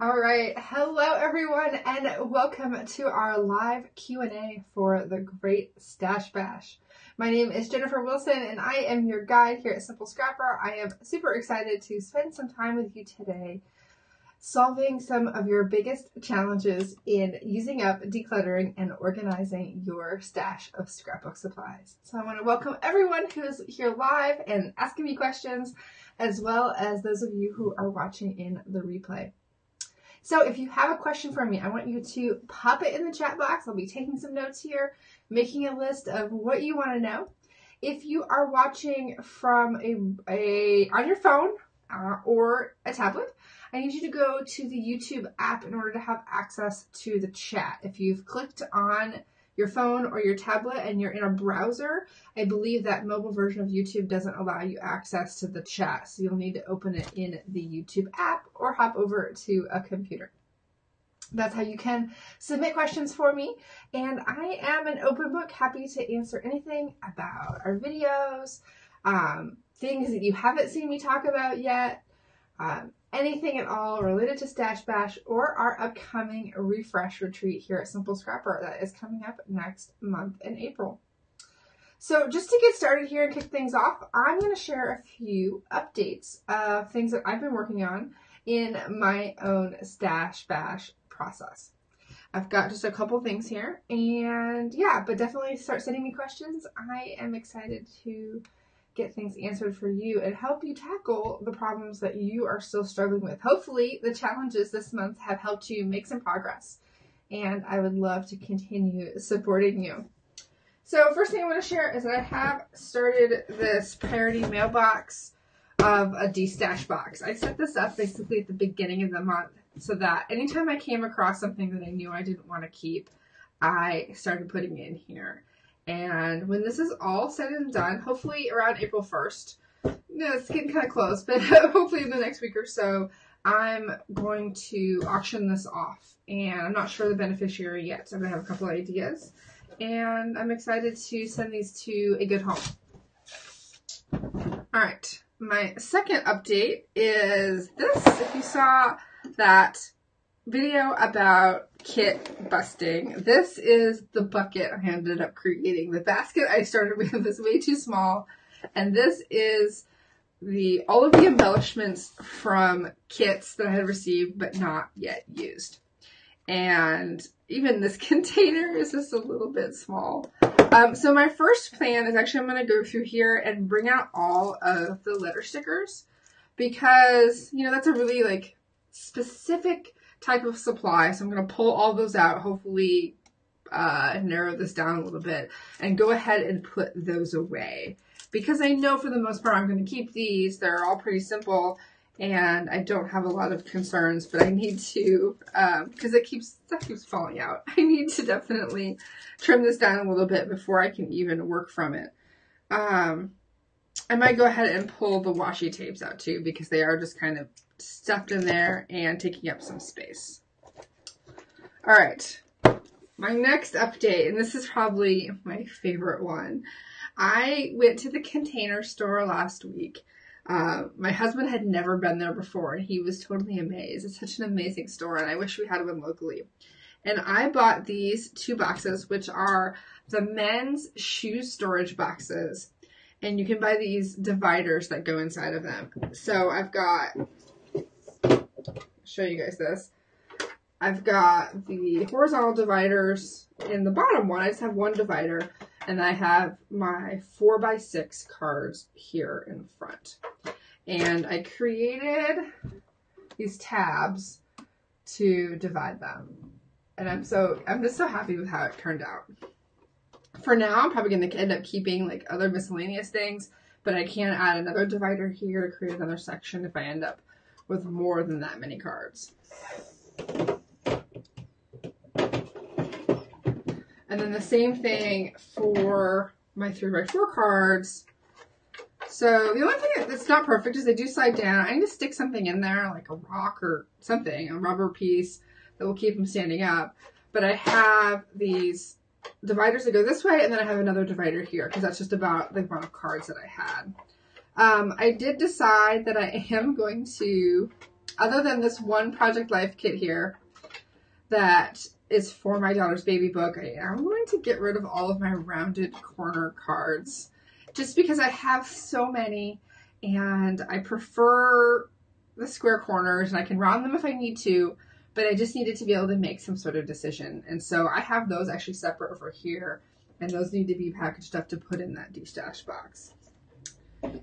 All right, hello everyone, and welcome to our live Q&A for the Great Stash Bash. My name is Jennifer Wilson, and I am your guide here at Simple Scrapper. I am super excited to spend some time with you today, solving some of your biggest challenges in using up, decluttering, and organizing your stash of scrapbook supplies. So I want to welcome everyone who's here live and asking me questions, as well as those of you who are watching in the replay. So if you have a question for me, I want you to pop it in the chat box. I'll be taking some notes here, making a list of what you want to know. If you are watching from on your phone or a tablet, I need you to go to the YouTube app in order to have access to the chat. If you've clicked on your phone or your tablet and you're in a browser, I believe that mobile version of YouTube doesn't allow you access to the chat. So you'll need to open it in the YouTube app or hop over to a computer. That's how you can submit questions for me. And I am an open book, happy to answer anything about our videos, things that you haven't seen me talk about yet, anything at all related to Stash Bash or our upcoming refresh retreat here at Simple Scrapper that is coming up next month in April. So just to get started here and kick things off, I'm going to share a few updates of things that I've been working on in my own Stash Bash process. I've got just a couple things here, and yeah, but definitely start sending me questions. I am excited to get things answered for you and help you tackle the problems that you are still struggling with. Hopefully the challenges this month have helped you make some progress, and I would love to continue supporting you. So first thing I want to share is that I have started this priority mailbox of a de-stash box. I set this up basically at the beginning of the month so that anytime I came across something that I knew I didn't want to keep, I started putting it in here. And when this is all said and done, hopefully around April 1st, it's getting kind of close, but hopefully in the next week or so, I'm going to auction this off. And I'm not sure the beneficiary yet, so I'm going to have a couple of ideas. And I'm excited to send these to a good home. All right, my second update is this. If you saw that video about kit busting, this is the bucket I ended up creating. The basket I started with was way too small, and this is all of the embellishments from kits that I had received but not yet used. And even this container is just a little bit small. So my first plan is actually I'm going to go through here and bring out all of the letter stickers, because that's a really specific type of supply. So I'm going to pull all those out, hopefully narrow this down a little bit, and go ahead and put those away. Because I know for the most part I'm going to keep these. They're all pretty simple, and I don't have a lot of concerns, but I need to, because stuff keeps falling out. I need to definitely trim this down a little bit before I can even work from it. I might go ahead and pull the washi tapes out too, because they are just kind of stuffed in there and taking up some space. All right, my next update, and this is probably my favorite one. I went to the Container Store last week. My husband had never been there before, and he was totally amazed. It's such an amazing store, and I wish we had one locally. And I bought these 2 boxes, which are the men's shoe storage boxes. And you can buy these dividers that go inside of them. So I've got, show you guys this. I've got the horizontal dividers in the bottom one. I just have one divider. And I have my 4x6 cards here in front. And I created these tabs to divide them. And I'm just so happy with how it turned out. For now, I'm probably going to end up keeping other miscellaneous things, but I can add another divider here to create another section if I end up with more than that many cards. And then the same thing for my 3x4 cards. So the only thing that's not perfect is they do slide down. I need to stick something in there, like a rock or something, a rubber piece that will keep them standing up. But I have these dividers that go this way, and then I have another divider here, because that's just about the amount of cards that I had. I did decide that I am going to other than this one Project Life kit here that is for my daughter's baby book, I'm going to get rid of all of my rounded corner cards just because I have so many and I prefer the square corners, and I can round them if I need to, but I just needed to be able to make some sort of decision. And so I have those actually separate over here, and those need to be packaged up to put in that de-stash box.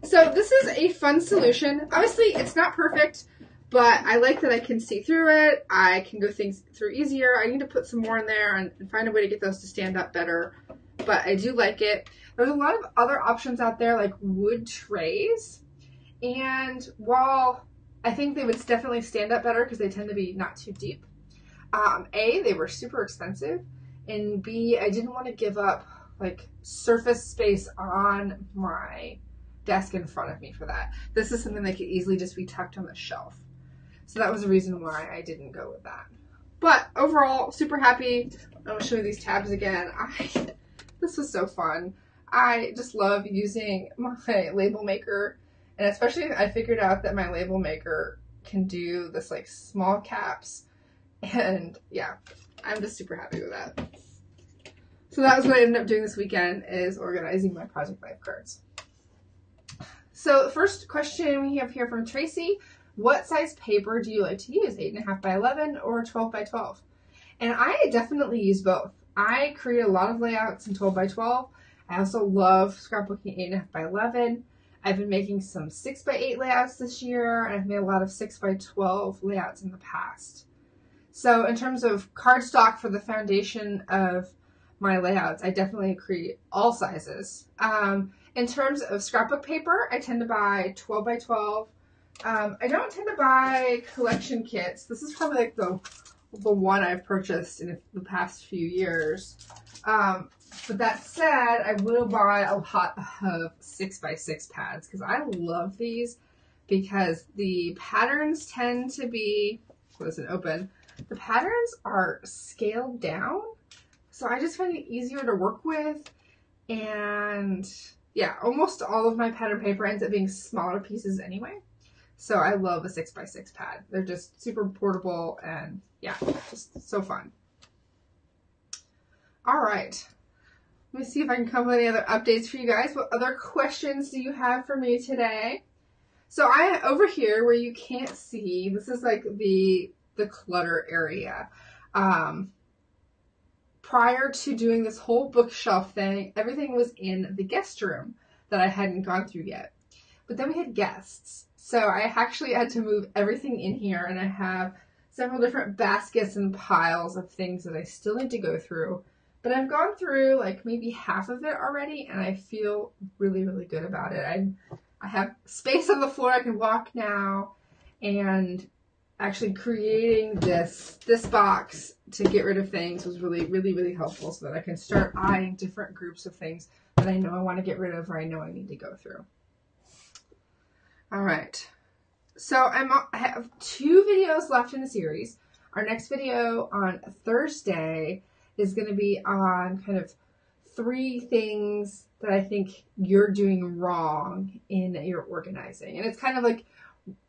So this is a fun solution. Obviously, it's not perfect, but I like that I can see through it. I can go things through easier. I need to put some more in there and find a way to get those to stand up better, but I do like it. There's a lot of other options out there like wood trays, and while I think they would definitely stand up better because they tend to be not too deep, A, they were super expensive, and B, I didn't want to give up like surface space on my desk in front of me for that. This is something that could easily just be tucked on the shelf. So that was the reason why I didn't go with that. But overall, super happy. I'm going to show you these tabs again. This was so fun. I just love using my label maker, and especially I figured out that my label maker can do this like small caps, and yeah, I'm just super happy with that. So that was what I ended up doing this weekend, is organizing my Project Life cards. So the first question we have here from Tracy: what size paper do you like to use, 8.5 by 11 or 12 by 12? And I definitely use both. I create a lot of layouts in 12 by 12. I also love scrapbooking 8.5 by 11. I've been making some 6 by 8 layouts this year, and I've made a lot of 6 by 12 layouts in the past. So in terms of cardstock for the foundation of my layouts, I definitely create all sizes. In terms of scrapbook paper, I tend to buy 12 by 12. I don't tend to buy collection kits. This is probably like the one I've purchased in the past few years. But that said, I will buy a lot of 6 by 6 pads because I love these, because the patterns tend to be, open. The patterns are scaled down, so I just find it easier to work with. And yeah, almost all of my pattern paper ends up being smaller pieces anyway. So I love a 6 by 6 pad. They're just super portable and yeah, just so fun. All right. Let me see if I can come up with any other updates for you guys. What other questions do you have for me today? So over here where you can't see, this is like the clutter area. Prior to doing this whole bookshelf thing, everything was in the guest room that I hadn't gone through yet. But then we had guests. So I actually had to move everything in here, and I have several different baskets and piles of things that I still need to go through. But I've gone through like maybe half of it already, and I feel really, really good about it. I have space on the floor I can walk now, and actually creating this box to get rid of things was really, really, really helpful, so that I can start eyeing different groups of things that I know I want to get rid of or I know I need to go through. All right. So I have 2 videos left in the series. Our next video on Thursday is going to be on kind of 3 things that I think you're doing wrong in your organizing. And it's kind of like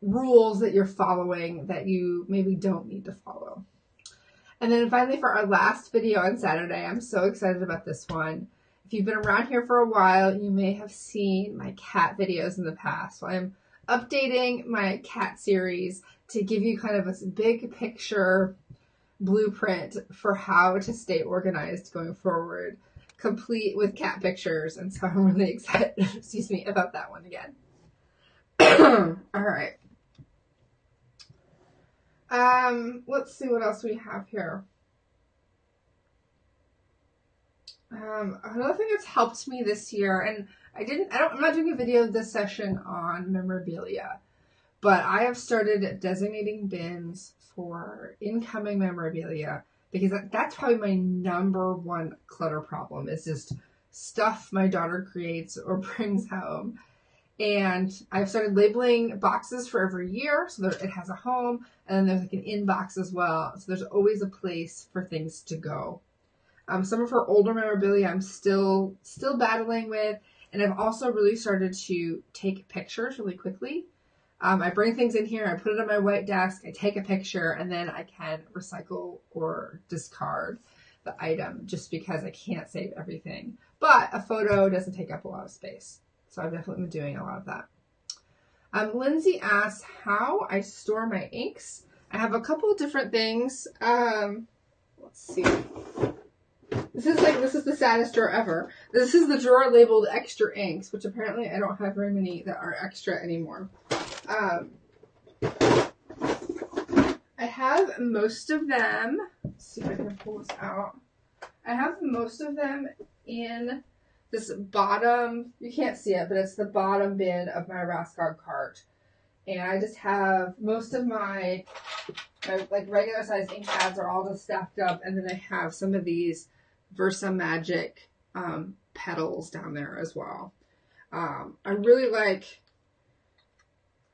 rules that you're following that you maybe don't need to follow. And then finally, for our last video on Saturday, I'm so excited about this one. If you've been around here for a while, you may have seen my cat videos in the past. So I'm updating my cat series to give you kind of a big picture blueprint for how to stay organized going forward, complete with cat pictures. And so I'm really excited, about that one again. All right. Let's see what else we have here. Another thing that's helped me this year, and I'm not doing a video this session on memorabilia, but I have started designating bins for incoming memorabilia, because that's probably my number one clutter problem, is just stuff my daughter creates or brings home. And I've started labeling boxes for every year so that it has a home, and then there's like an inbox as well. So there's always a place for things to go. Some of her older memorabilia I'm still battling with, and I've also really started to take pictures really quickly. I bring things in here, I put it on my white desk, I take a picture, and then I can recycle or discard the item just because I can't save everything. But a photo doesn't take up a lot of space. So I've definitely been doing a lot of that. Lindsay asks how I store my inks. I have a couple of different things. Let's see. This is the saddest drawer ever. This is the drawer labeled extra inks, which apparently I don't have very many that are extra anymore. I have most of them. Let's see if I can pull this out. I have most of them in this bottom, you can't see it, but it's the bottom bin of my Rascog cart. And I just have most of my like regular size ink pads are all just stacked up, and then I have some of these Versa Magic petals down there as well. I really like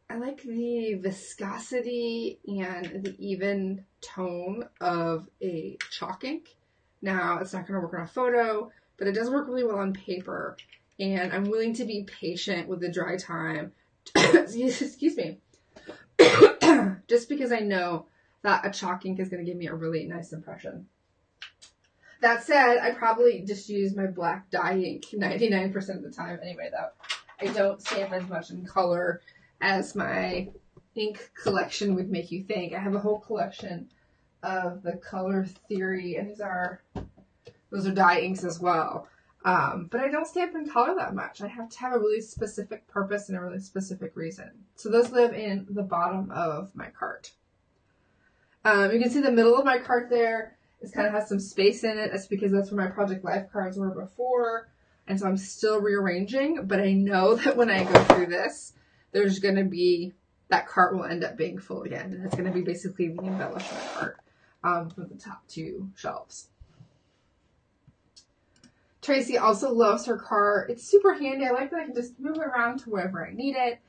the viscosity and the even tone of a chalk ink. Now, it's not going to work on a photo, but it does work really well on paper. And I'm willing to be patient with the dry time. Excuse me. Just because I know that a chalk ink is going to give me a really nice impression. That said, I probably just use my black dye ink 99% of the time anyway, though. I don't stamp as much in color as my ink collection would make you think. I have a whole collection of the Color Theory, and those are dye inks as well. But I don't stamp in color that much. I have to have a really specific purpose and a really specific reason. So those live in the bottom of my cart. You can see the middle of my cart there. It kind of has some space in it. That's because that's where my Project Life cards were before. And so I'm still rearranging, but I know that when I go through this, there's going to be, that cart will end up being full again. And it's going to be basically the embellishment cart for the top two shelves. Tracy also loves her cart. It's super handy. I like that I can just move it around to wherever I need it.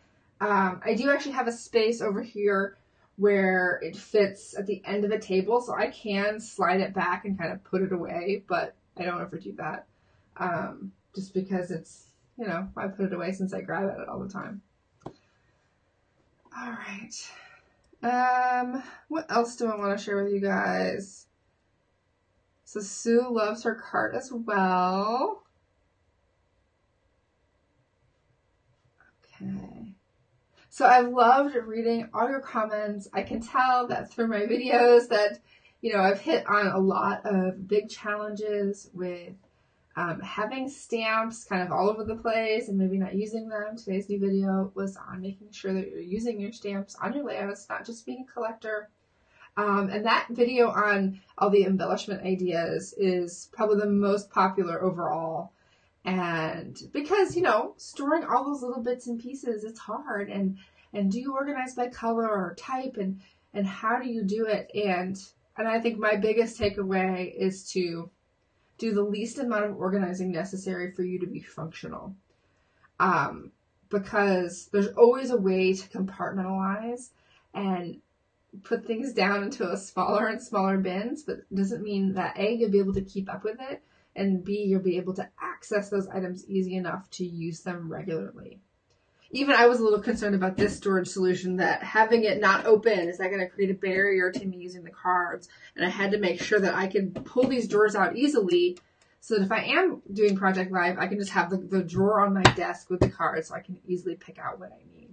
I do actually have a space over here where it fits at the end of the table, so I can slide it back and kind of put it away, but I don't ever do that. Just because it's, I put it away since I grab at it all the time. All right. What else do I want to share with you guys? So Sue loves her cart as well. Okay. So I've loved reading all your comments. I can tell that through my videos that, I've hit on a lot of big challenges with having stamps kind of all over the place and maybe not using them. Today's new video was on making sure that you're using your stamps on your layouts, not just being a collector. And that video on all the embellishment ideas is probably the most popular overall. And because, storing all those little bits and pieces, it's hard. And do you organize by color or type? And how do you do it? And I think my biggest takeaway is to do the least amount of organizing necessary for you to be functional. Because there's always a way to compartmentalize and put things down into a smaller and smaller bins, but it doesn't mean that A, you'll be able to keep up with it, and B, you'll be able to access those items easy enough to use them regularly. Even I was a little concerned about this storage solution, that having it not open, is that going to create a barrier to me using the cards? And I had to make sure that I could pull these drawers out easily so that if I am doing Project Live, I can just have the drawer on my desk with the cards so I can easily pick out what I need.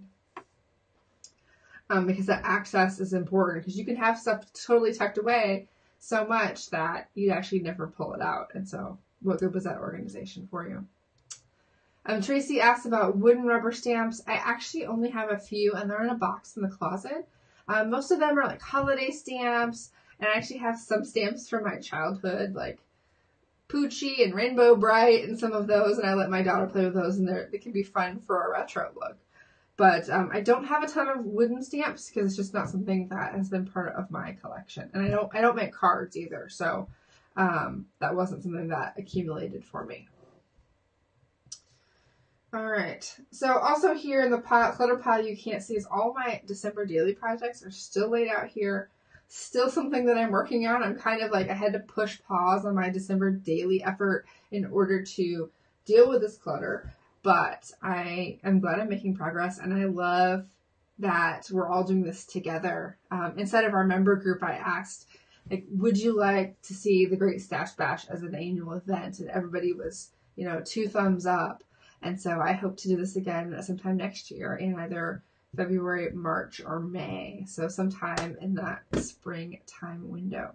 Because that access is important, because you can have stuff totally tucked away so much that you actually never pull it out. And so what good was that organization for you? Tracy asked about wooden rubber stamps. I actually only have a few, and they're in a box in the closet. Most of them are like holiday stamps, and I actually have some stamps from my childhood, like Poochie and Rainbow Bright and some of those, and I let my daughter play with those, and they can be fun for a retro look. But I don't have a ton of wooden stamps because it's just not something that has been part of my collection. And I don't make cards either, so that wasn't something that accumulated for me. All right. So also here in the clutter pile you can't see is all my December daily projects are still laid out here. Still something that I'm working on. I'm kind of like, I had to push pause on my December daily effort in order to deal with this clutter. But I am glad I'm making progress, and I love that we're all doing this together. Inside of our member group, I asked, like, would you like to see the Great Stash Bash as an annual event? And everybody was, 2 thumbs up. And so I hope to do this again sometime next year in either February, March, or May. So sometime in that springtime window.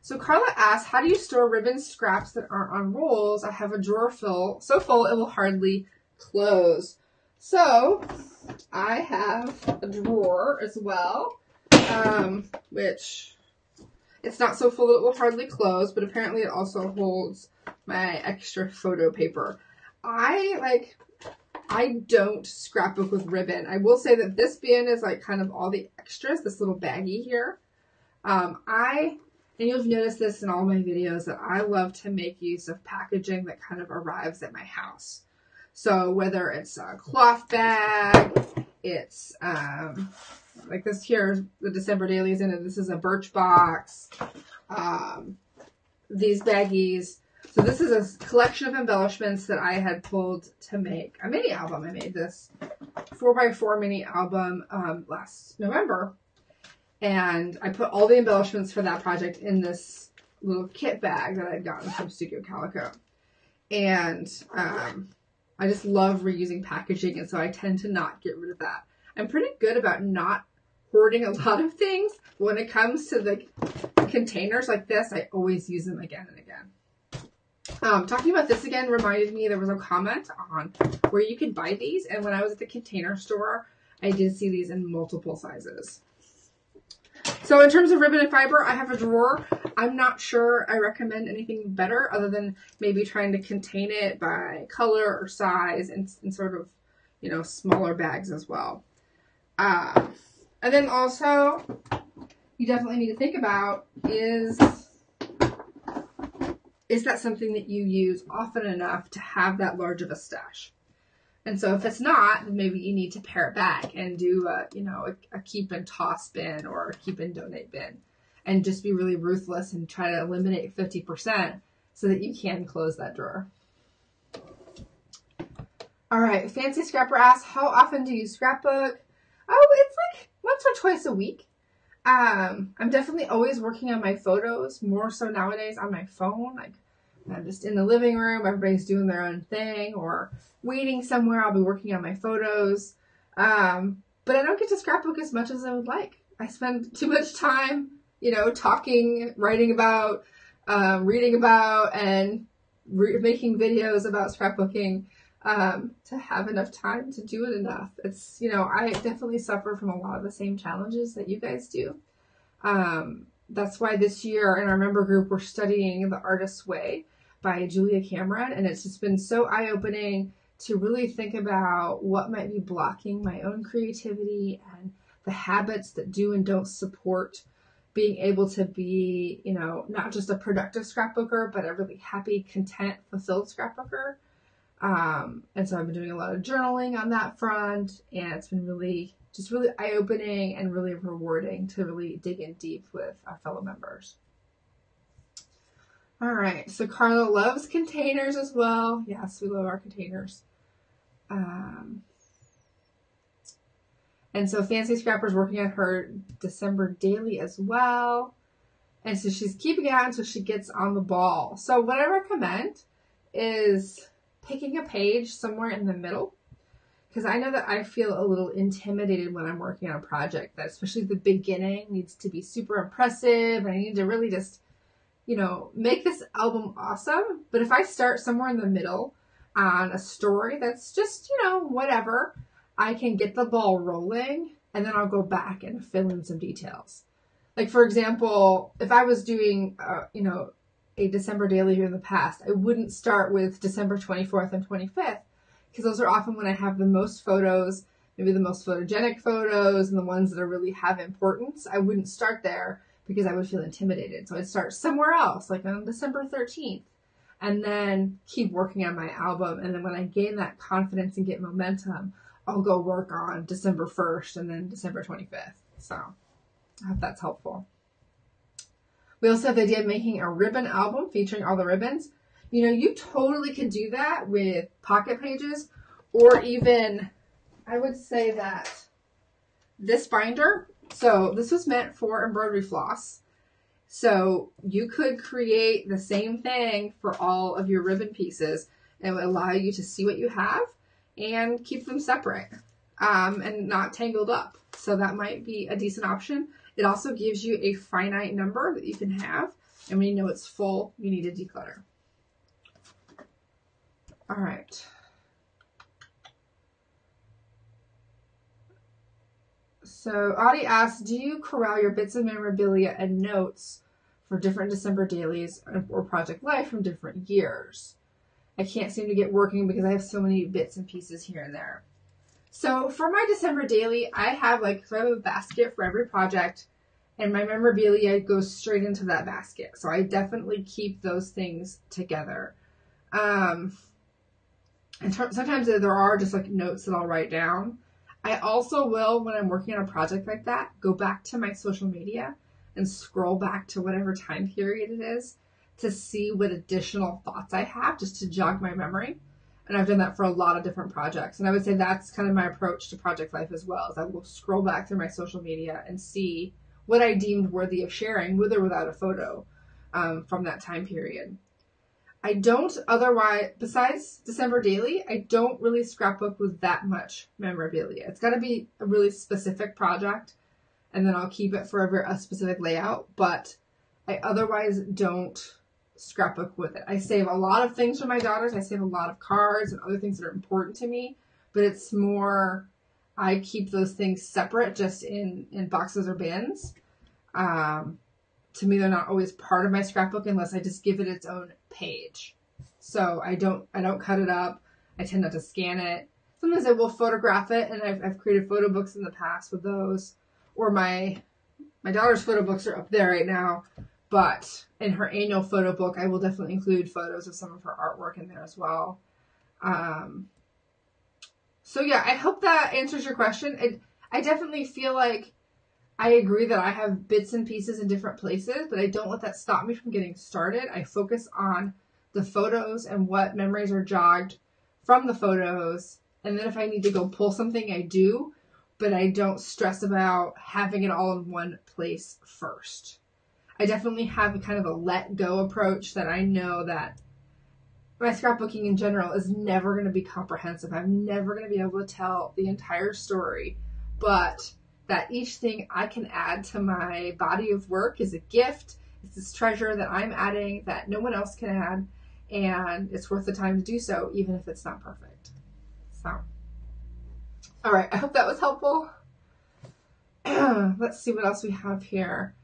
So Carla asks, how do you store ribbon scraps that aren't on rolls? I have a drawer so full it will hardly close. So I have a drawer as well, which it's not so full that it will hardly close, but apparently it also holds my extra photo paper. I don't scrapbook with ribbon. I will say that this bin is like kind of all the extras, this little baggie here. And you'll notice this in all my videos that I love to make use of packaging that kind of arrives at my house. So whether it's a cloth bag, it's like this here, the December dailies in it. This is a birch box. These baggies. So this is a collection of embellishments that I had pulled to make a mini album. I made this 4x4 mini album last November. And I put all the embellishments for that project in this little kit bag that I'd gotten from Studio Calico. And I just love reusing packaging, and so I tend to not get rid of that. I'm pretty good about not hoarding a lot of things. But when it comes to the containers like this, I always use them again and again. Talking about this again reminded me there was a comment on where you could buy these. And when I was at the Container Store, I did see these in multiple sizes. So in terms of ribbon and fiber, I have a drawer. I'm not sure I recommend anything better other than maybe trying to contain it by color or size and sort of, smaller bags as well. And then also, you definitely need to think about is that something that you use often enough to have that large of a stash? And so if it's not, then maybe you need to pare it back and do a keep and toss bin or a keep and donate bin, and just be really ruthless and try to eliminate 50% so that you can close that drawer. All right, Fancy Scrapper asks, how often do you scrapbook? Oh, it's like once or twice a week. I'm definitely always working on my photos, more so nowadays on my phone. Like, I'm just in the living room, everybody's doing their own thing, or waiting somewhere, I'll be working on my photos. But I don't get to scrapbook as much as I would like. I spend too much time, talking, writing about, reading about, and making videos about scrapbooking to have enough time to do it enough. It's, I definitely suffer from a lot of the same challenges that you guys do. That's why this year in our member group, we're studying The Artist's Way by Julia Cameron. And it's just been so eye-opening to really think about what might be blocking my own creativity and the habits that do and don't support being able to be, not just a productive scrapbooker, but a really happy, content, fulfilled scrapbooker. And so I've been doing a lot of journaling on that front, and it's been really eye-opening and really rewarding to really dig in deep with our fellow members. All right, so Carla loves containers as well. Yes, we love our containers. And so Fancy Scrapper's working on her December daily as well. And so she's keeping it on until she gets on the ball. So what I recommend is picking a page somewhere in the middle. Because I know that I feel a little intimidated when I'm working on a project that, especially the beginning, needs to be super impressive. And I need to really just, make this album awesome. But if I start somewhere in the middle on a story that's just, whatever, I can get the ball rolling and then I'll go back and fill in some details. Like, for example, if I was doing, a December daily here in the past, I wouldn't start with December 24th and 25th. Because those are often when I have the most photos, maybe the most photogenic photos and the ones that really have importance. I wouldn't start there because I would feel intimidated. So I'd start somewhere else, like on December 13th, and then keep working on my album. And then when I gain that confidence and get momentum, I'll go work on December 1st and then December 25th. So I hope that's helpful. We also have the idea of making a ribbon album featuring all the ribbons. You totally can do that with pocket pages, or even, I would say that this binder, so this was meant for embroidery floss. So you could create the same thing for all of your ribbon pieces. It would allow you to see what you have and keep them separate and not tangled up. So that might be a decent option. It also gives you a finite number that you can have. And when you know it's full, you need to declutter. All right. So Audie asks, do you corral your bits of memorabilia and notes for different December dailies or Project Life from different years? I can't seem to get working because I have so many bits and pieces here and there. So for my December daily, I have a basket for every project, and my memorabilia goes straight into that basket. So I definitely keep those things together. And sometimes there are just notes that I'll write down. I also will, when I'm working on a project like that, go back to my social media and scroll back to whatever time period it is to see what additional thoughts I have, just to jog my memory. And I've done that for a lot of different projects. And I would say that's kind of my approach to Project Life as well, is I will scroll back through my social media and see what I deemed worthy of sharing, with or without a photo from that time period. I don't otherwise, besides December daily, I don't really scrapbook with that much memorabilia. It's got to be a really specific project, and then I'll keep it for a specific layout, but I otherwise don't scrapbook with it. I save a lot of things for my daughters. I save a lot of cards and other things that are important to me, but it's more, I keep those things separate, just in boxes or bins. To me, they're not always part of my scrapbook unless I just give it its own page. So I don't cut it up. I tend not to scan it. Sometimes I will photograph it, and I've created photo books in the past with those. Or my daughter's photo books are up there right now, but in her annual photo book, I will definitely include photos of some of her artwork in there as well. So yeah, I hope that answers your question. I definitely feel like I agree that I have bits and pieces in different places, but I don't let that stop me from getting started. I focus on the photos and what memories are jogged from the photos. And then if I need to go pull something, I do, but I don't stress about having it all in one place first. I definitely have kind of a let go approach, that I know that my scrapbooking in general is never going to be comprehensive. I'm never going to be able to tell the entire story, but that each thing I can add to my body of work is a gift. It's this treasure that I'm adding that no one else can add, and it's worth the time to do so, even if it's not perfect. So, all right, I hope that was helpful. Let's see what else we have here.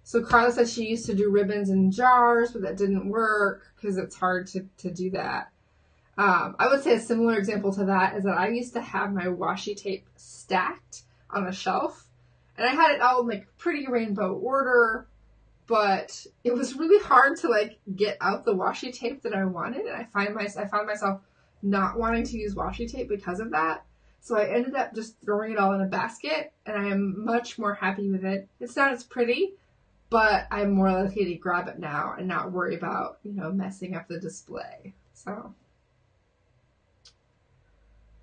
So Carla said she used to do ribbons in jars, but that didn't work because it's hard to do that. I would say a similar example to that is that I used to have my washi tape stacked on a shelf, and I had it all in pretty rainbow order, but it was really hard to get out the washi tape that I wanted, and I found myself not wanting to use washi tape because of that. So I ended up just throwing it all in a basket, and I am much more happy with it. It's not as pretty, but I'm more likely to grab it now and not worry about, messing up the display. So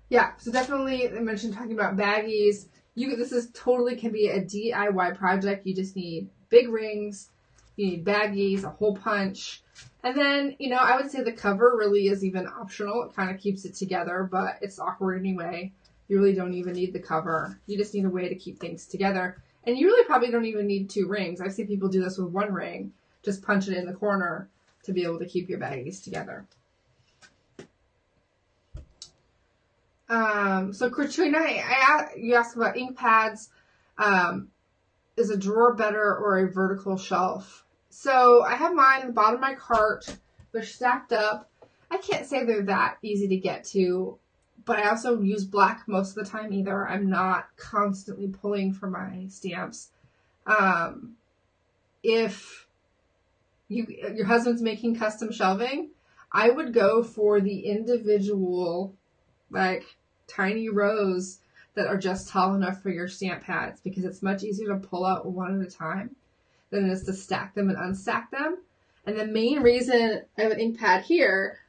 yeah, so definitely I mentioned talking about baggies. This totally can be a DIY project. You just need big rings, you need baggies, a hole punch, and then, I would say the cover really is even optional. It kind of keeps it together, but it's awkward anyway. You really don't even need the cover. You just need a way to keep things together. And you really probably don't even need 2 rings. I've seen people do this with 1 ring. Just punch it in the corner to be able to keep your baggies together. So Katrina, you asked about ink pads. Is a drawer better or a vertical shelf? So I have mine at the bottom of my cart. They're stacked up. I can't say they're that easy to get to, but I also use black most of the time either. I'm not constantly pulling for my stamps. If your husband's making custom shelving, I would go for the individual, tiny rows that are just tall enough for your stamp pads, because it's much easier to pull out one at a time than it is to stack them and unstack them. And the main reason I have an ink pad here,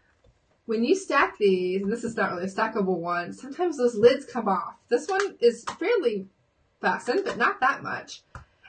when you stack these, and this is not really a stackable one, sometimes those lids come off. This one is fairly fastened, but not that much.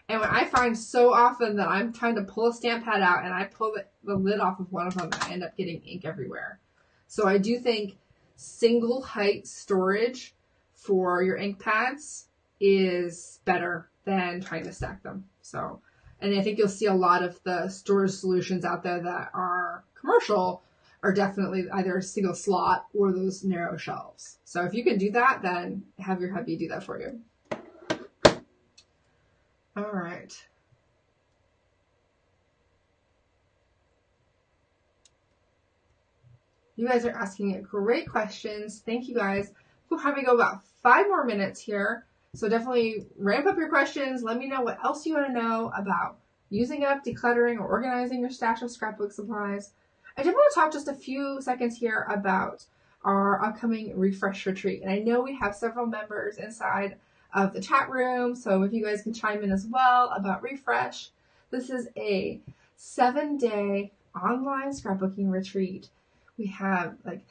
And when I find so often that I'm trying to pull a stamp pad out and I pull the lid off of one of them, I end up getting ink everywhere. So I do think single height storage for your ink pads is better than trying to stack them. So, and I think you'll see a lot of the storage solutions out there that are commercial are definitely either a single slot or those narrow shelves. So if you can do that, then have your hubby do that for you. All right. You guys are asking great questions. Thank you guys. We'll probably go about 5 more minutes here. So definitely ramp up your questions. Let me know what else you want to know about using up, decluttering, or organizing your stash of scrapbook supplies. I did want to talk just a few seconds here about our upcoming refresh retreat. And I know we have several members inside of the chat room, so if you guys can chime in as well about refresh. This is a 7-day online scrapbooking retreat. We have like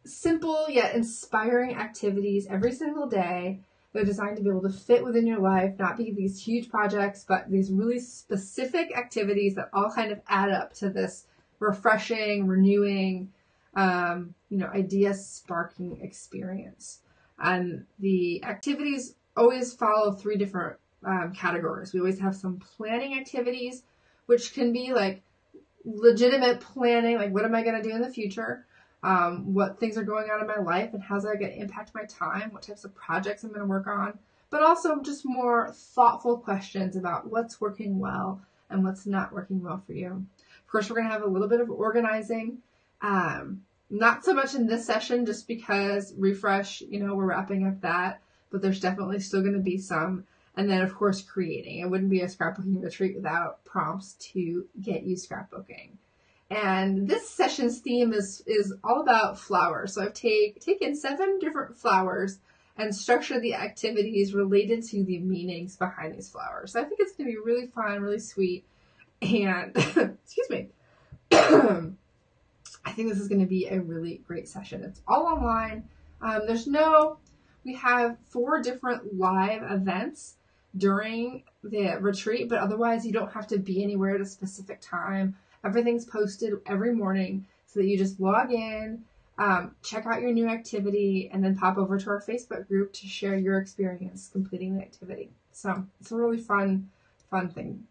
simple yet inspiring activities every single day. They're designed to be able to fit within your life, not be these huge projects, but these really specific activities that all kind of add up to this refreshing, renewing, idea sparking experience. And the activities always follow 3 different categories. We always have some planning activities, which can be like legitimate planning, like what am I going to do in the future? What things are going on in my life and how's that going to impact my time? What types of projects I'm going to work on? But also just more thoughtful questions about what's working well and what's not working well for you. Of course, we're going to have a little bit of organizing. Not so much in this session just because refresh, we're wrapping up that, but there's definitely still going to be some. And then, of course, creating. It wouldn't be a scrapbooking retreat without prompts to get you scrapbooking. And this session's theme is all about flowers. So I've taken 7 different flowers and structured the activities related to the meanings behind these flowers. So I think it's going to be really fun, really sweet. And, excuse me, I think this is going to be a really great session. It's all online. We have 4 different live events during the retreat, but otherwise you don't have to be anywhere at a specific time. Everything's posted every morning so that you just log in, check out your new activity, and then pop over to our Facebook group to share your experience completing the activity. So it's a really fun thing.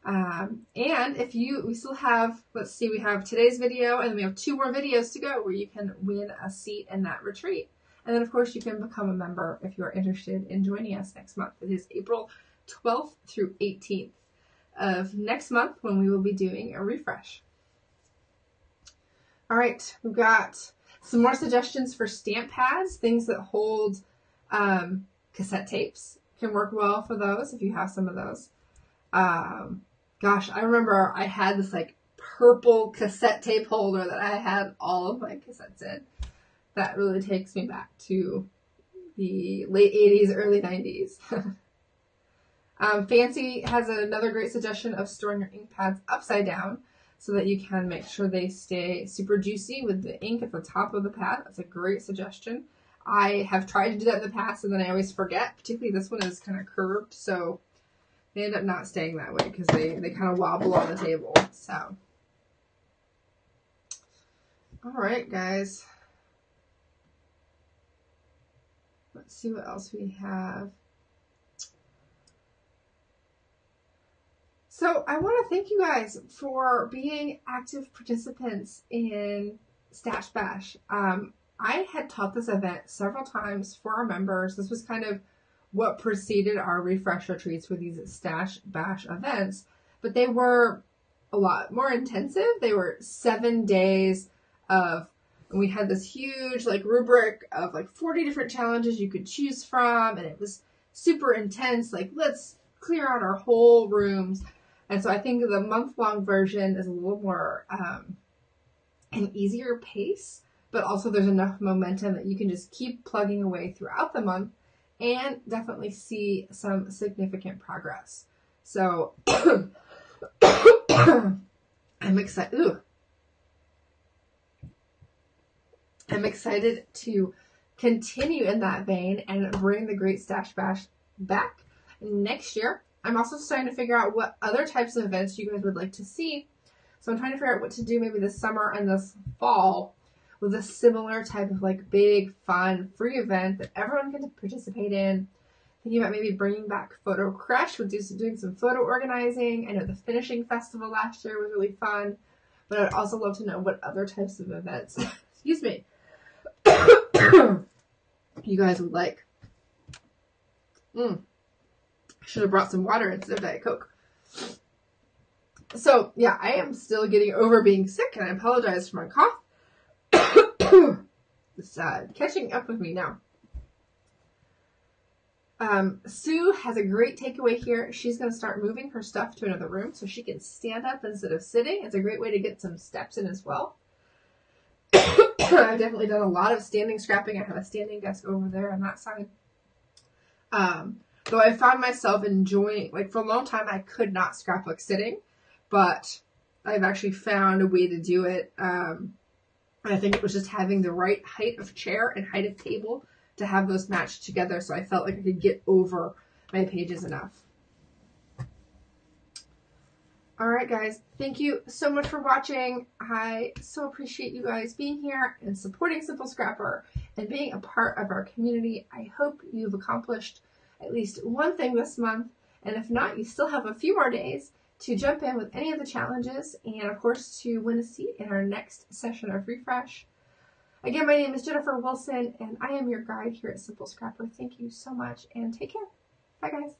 And we still have, we have today's video and we have 2 more videos to go where you can win a seat in that retreat. And then, of course, you can become a member if you are interested in joining us next month. It is April 12th through 18th of next month when we will be doing a refresh. All right, we've got some more suggestions for stamp pads, things that hold cassette tapes. Can work well for those if you have some of those. Gosh, I remember I had this like purple cassette tape holder that I had all of my cassettes in. That really takes me back to the late 80s, early 90s. Fancy has another great suggestion of storing your ink pads upside down so that you can make sure they stay super juicy with the ink at the top of the pad. That's a great suggestion. I have tried to do that in the past and then I always forget, particularly this one is kind of curved, so they end up not staying that way because they kind of wobble on the table. So, all right, guys. Let's see what else we have. So I want to thank you guys for being active participants in Stash Bash. I had taught this event several times for our members. This was kind of what preceded our refresh retreats with these Stash Bash events, but they were a lot more intensive. They were 7 days of, and we had this huge like rubric of like 40 different challenges you could choose from, and it was super intense. Like, let's clear out our whole rooms. And so I think the month-long version is a little more an easier pace, but also there's enough momentum that you can just keep plugging away throughout the month and definitely see some significant progress. So I'm excited. I'm excited to continue in that vein and bring the Great Stash Bash back next year. I'm also starting to figure out what other types of events you guys would like to see. So I'm trying to figure out what to do maybe this summer and this fall with a similar type of like big, fun, free event that everyone can participate in. Thinking about maybe bringing back Photo Crush with doing some photo organizing. I know the finishing festival last year was really fun, but I'd also love to know what other types of events, excuse me, you guys would like. I should have brought some water instead of Diet Coke. So yeah, I am still getting over being sick, and I apologize for my cough. It's catching up with me now. Sue has a great takeaway here. She's going to start moving her stuff to another room so she can stand up instead of sitting. It's a great way to get some steps in as well. I've definitely done a lot of standing scrapping. I have a standing desk over there on that side. Though I found myself enjoying, like for a long time, I could not scrapbook sitting, but I've actually found a way to do it. I think it was just having the right height of chair and height of table to have those matched together, so I felt like I could get over my pages enough. Alright guys, thank you so much for watching. I so appreciate you guys being here and supporting Simple Scrapper and being a part of our community. I hope you've accomplished at least one thing this month, and if not, you still have a few more days to jump in with any of the challenges and of course to win a seat in our next session of Refresh. Again, my name is Jennifer Wilson, and I am your guide here at Simple Scrapper. Thank you so much, and take care. Bye, guys.